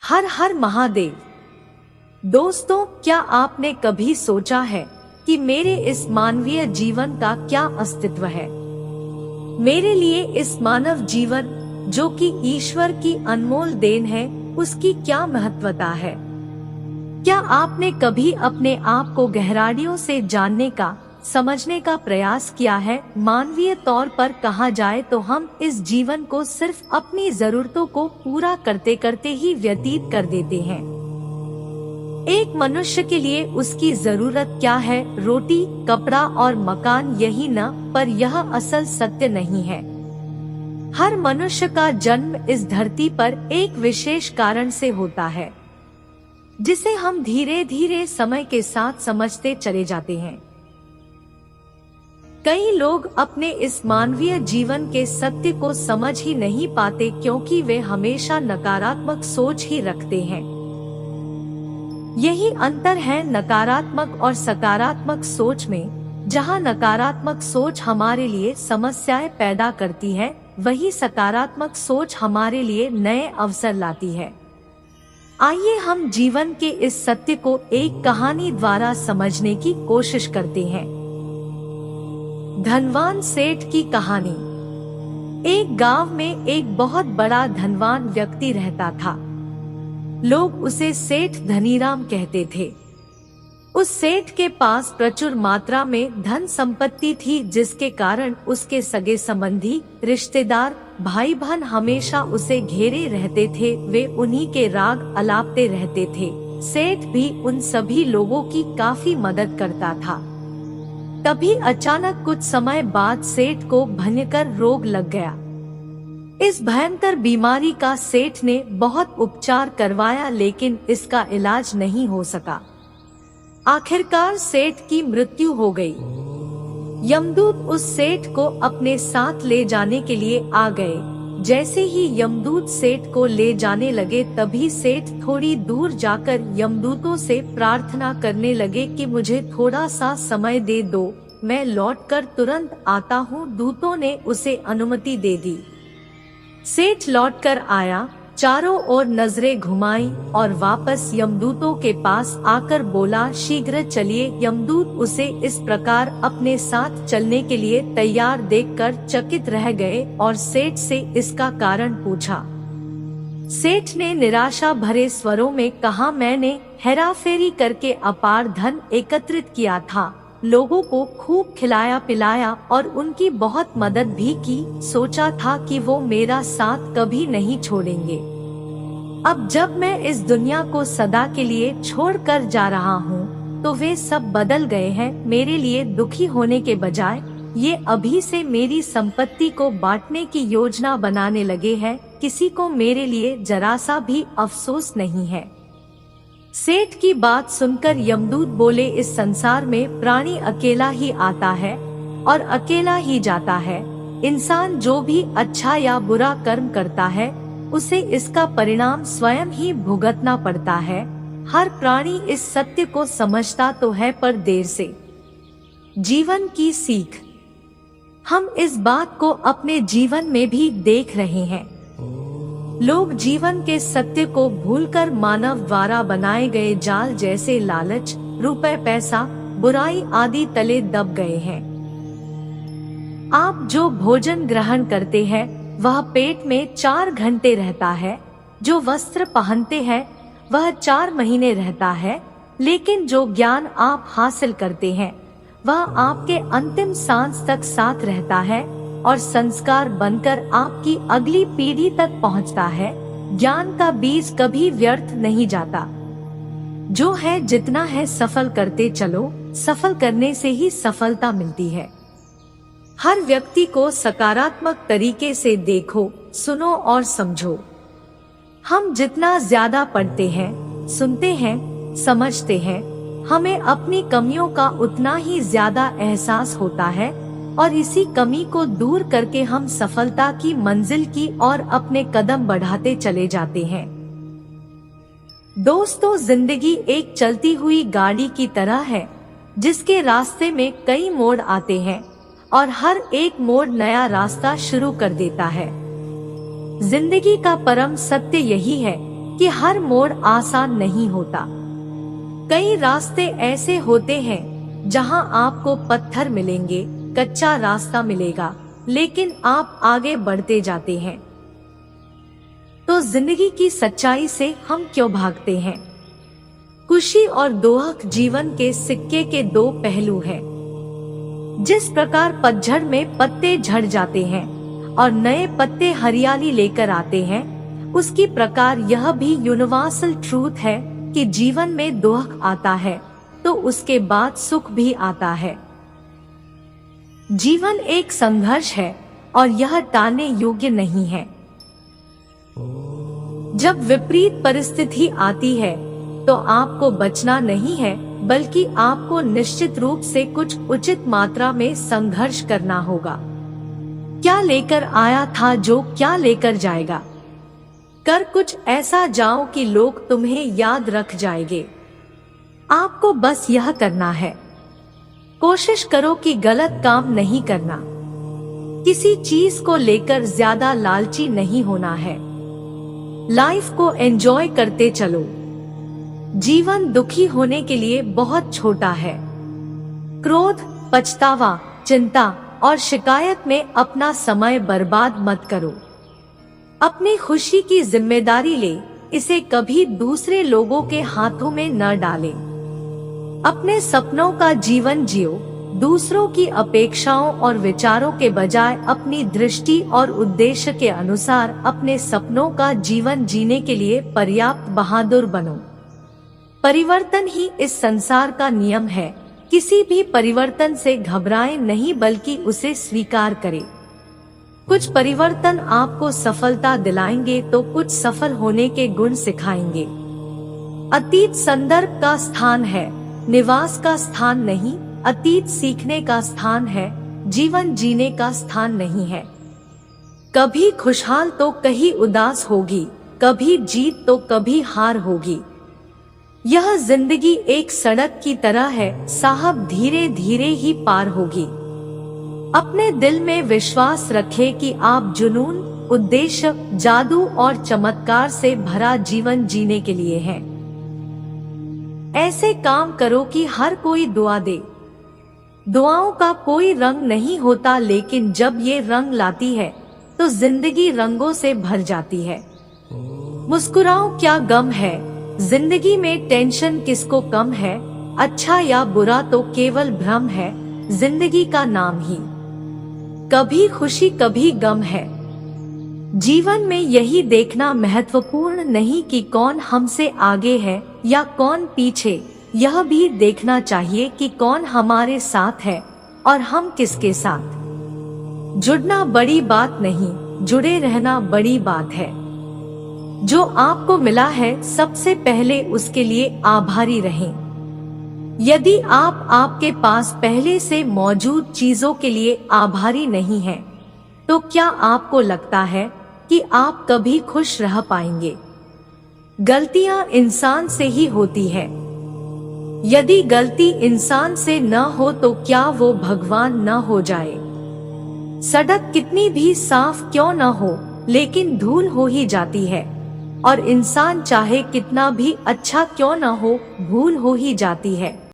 हर हर महादेव। दोस्तों, क्या आपने कभी सोचा है कि मेरे इस मानवीय जीवन का क्या अस्तित्व है? मेरे लिए इस मानव जीवन, जो कि ईश्वर की अनमोल देन है, उसकी क्या महत्वता है? क्या आपने कभी अपने आप को गहराइयों से जानने का, समझने का प्रयास किया है? मानवीय तौर पर कहा जाए तो हम इस जीवन को सिर्फ अपनी जरूरतों को पूरा करते करते ही व्यतीत कर देते हैं। एक मनुष्य के लिए उसकी जरूरत क्या है? रोटी, कपड़ा और मकान, यही न? पर यह असल सत्य नहीं है। हर मनुष्य का जन्म इस धरती पर एक विशेष कारण से होता है, जिसे हम धीरे धीरे समय के साथ समझते चले जाते हैं। कई लोग अपने इस मानवीय जीवन के सत्य को समझ ही नहीं पाते, क्योंकि वे हमेशा नकारात्मक सोच ही रखते हैं। यही अंतर है नकारात्मक और सकारात्मक सोच में। जहां नकारात्मक सोच हमारे लिए समस्याएं पैदा करती है, वही सकारात्मक सोच हमारे लिए नए अवसर लाती है। आइए हम जीवन के इस सत्य को एक कहानी द्वारा समझने की कोशिश करते हैं। धनवान सेठ की कहानी। एक गांव में एक बहुत बड़ा धनवान व्यक्ति रहता था। लोग उसे सेठ धनीराम कहते थे। उस सेठ के पास प्रचुर मात्रा में धन संपत्ति थी, जिसके कारण उसके सगे संबंधी, रिश्तेदार, भाई बहन हमेशा उसे घेरे रहते थे। वे उन्हीं के राग अलापते रहते थे। सेठ भी उन सभी लोगों की काफी मदद करता था। तभी अचानक कुछ समय बाद सेठ को भयंकर रोग लग गया। इस भयंकर बीमारी का सेठ ने बहुत उपचार करवाया, लेकिन इसका इलाज नहीं हो सका। आखिरकार सेठ की मृत्यु हो गई। यमदूत उस सेठ को अपने साथ ले जाने के लिए आ गए। जैसे ही यमदूत सेठ को ले जाने लगे, तभी सेठ थोड़ी दूर जाकर यमदूतों से प्रार्थना करने लगे कि मुझे थोड़ा सा समय दे दो, मैं लौटकर तुरंत आता हूँ। दूतों ने उसे अनुमति दे दी। सेठ लौटकर आया, चारों ओर नजरें घुमाई और वापस यमदूतों के पास आकर बोला, शीघ्र चलिए। यमदूत उसे इस प्रकार अपने साथ चलने के लिए तैयार देखकर चकित रह गए और सेठ से इसका कारण पूछा। सेठ ने निराशा भरे स्वरों में कहा, मैंने हेराफेरी करके अपार धन एकत्रित किया था, लोगों को खूब खिलाया पिलाया और उनकी बहुत मदद भी की। सोचा था कि वो मेरा साथ कभी नहीं छोड़ेंगे। अब जब मैं इस दुनिया को सदा के लिए छोड़कर जा रहा हूँ, तो वे सब बदल गए हैं। मेरे लिए दुखी होने के बजाय ये अभी से मेरी संपत्ति को बांटने की योजना बनाने लगे हैं। किसी को मेरे लिए जरा सा भी अफसोस नहीं है। सेठ की बात सुनकर यमदूत बोले, इस संसार में प्राणी अकेला ही आता है और अकेला ही जाता है। इंसान जो भी अच्छा या बुरा कर्म करता है, उसे इसका परिणाम स्वयं ही भुगतना पड़ता है। हर प्राणी इस सत्य को समझता तो है, पर देर से। जीवन की सीख। हम इस बात को अपने जीवन में भी देख रहे हैं। लोग जीवन के सत्य को भूलकर मानव द्वारा बनाए गए जाल जैसे लालच, रुपए, पैसा, बुराई आदि तले दब गए हैं। आप जो भोजन ग्रहण करते हैं, वह पेट में 4 घंटे रहता है। जो वस्त्र पहनते हैं, वह 4 महीने रहता है। लेकिन जो ज्ञान आप हासिल करते हैं, वह आपके अंतिम सांस तक साथ रहता है और संस्कार बनकर आपकी अगली पीढ़ी तक पहुंचता है। ज्ञान का बीज कभी व्यर्थ नहीं जाता। जो है जितना है सफल करते चलो, सफल करने से ही सफलता मिलती है। हर व्यक्ति को सकारात्मक तरीके से देखो, सुनो और समझो। हम जितना ज्यादा पढ़ते हैं, सुनते हैं, समझते हैं, हमें अपनी कमियों का उतना ही ज्यादा एहसास होता है और इसी कमी को दूर करके हम सफलता की मंजिल की ओर अपने कदम बढ़ाते चले जाते हैं। दोस्तों, जिंदगी एक चलती हुई गाड़ी की तरह है, जिसके रास्ते में कई मोड़ आते हैं और हर एक मोड़ नया रास्ता शुरू कर देता है। जिंदगी का परम सत्य यही है कि हर मोड़ आसान नहीं होता। कई रास्ते ऐसे होते हैं जहां आपको पत्थर मिलेंगे, कच्चा रास्ता मिलेगा, लेकिन आप आगे बढ़ते जाते हैं। तो जिंदगी की सच्चाई से हम क्यों भागते हैं? खुशी और दुख जीवन के सिक्के के दो पहलू हैं। जिस प्रकार पतझड़ में पत्ते झड़ जाते हैं और नए पत्ते हरियाली लेकर आते हैं, उसकी प्रकार यह भी यूनिवर्सल ट्रूथ है कि जीवन में दुख आता है तो उसके बाद सुख भी आता है। जीवन एक संघर्ष है और यह टालने योग्य नहीं है। जब विपरीत परिस्थिति आती है तो आपको बचना नहीं है, बल्कि आपको निश्चित रूप से कुछ उचित मात्रा में संघर्ष करना होगा। क्या लेकर आया था जो क्या लेकर जाएगा? कर कुछ ऐसा जाओ कि लोग तुम्हें याद रख जाएंगे। आपको बस यह करना है। कोशिश करो कि गलत काम नहीं करना। किसी चीज को लेकर ज्यादा लालची नहीं होना है। लाइफ को एंजॉय करते चलो। जीवन दुखी होने के लिए बहुत छोटा है। क्रोध, पछतावा, चिंता और शिकायत में अपना समय बर्बाद मत करो। अपनी खुशी की जिम्मेदारी ले, इसे कभी दूसरे लोगों के हाथों में न डालें। अपने सपनों का जीवन जियो, दूसरों की अपेक्षाओं और विचारों के बजाय अपनी दृष्टि और उद्देश्य के अनुसार अपने सपनों का जीवन जीने के लिए पर्याप्त बहादुर बनो। परिवर्तन ही इस संसार का नियम है। किसी भी परिवर्तन से घबराएं नहीं, बल्कि उसे स्वीकार करें। कुछ परिवर्तन आपको सफलता दिलाएंगे तो कुछ सफल होने के गुण सिखाएंगे। अतीत संदर्भ का स्थान है, निवास का स्थान नहीं। अतीत सीखने का स्थान है, जीवन जीने का स्थान नहीं है। कभी खुशहाल तो कहीं उदास होगी, कभी जीत तो कभी हार होगी। यह जिंदगी एक सड़क की तरह है साहब, धीरे धीरे ही पार होगी। अपने दिल में विश्वास रखें कि आप जुनून, उद्देश्य, जादू और चमत्कार से भरा जीवन जीने के लिए हैं। ऐसे काम करो कि हर कोई दुआ दे। दुआओं का कोई रंग नहीं होता, लेकिन जब ये रंग लाती है तो जिंदगी रंगों से भर जाती है। मुस्कुराओ, क्या गम है जिंदगी में, टेंशन किसको कम है। अच्छा या बुरा तो केवल भ्रम है, जिंदगी का नाम ही कभी खुशी कभी गम है। जीवन में यही देखना महत्वपूर्ण नहीं कि कौन हमसे आगे है या कौन पीछे, यह भी देखना चाहिए कि कौन हमारे साथ है और हम किसके साथ। जुड़ना बड़ी बात नहीं, जुड़े रहना बड़ी बात है। जो आपको मिला है सबसे पहले उसके लिए आभारी रहें। यदि आप आपके पास पहले से मौजूद चीजों के लिए आभारी नहीं हैं, तो क्या आपको लगता है कि आप कभी खुश रह पाएंगे? गलतियां इंसान से ही होती है। यदि गलती इंसान से न हो तो क्या वो भगवान न हो जाए? सड़क कितनी भी साफ क्यों न हो, लेकिन धूल हो ही जाती है, और इंसान चाहे कितना भी अच्छा क्यों न हो, भूल हो ही जाती है।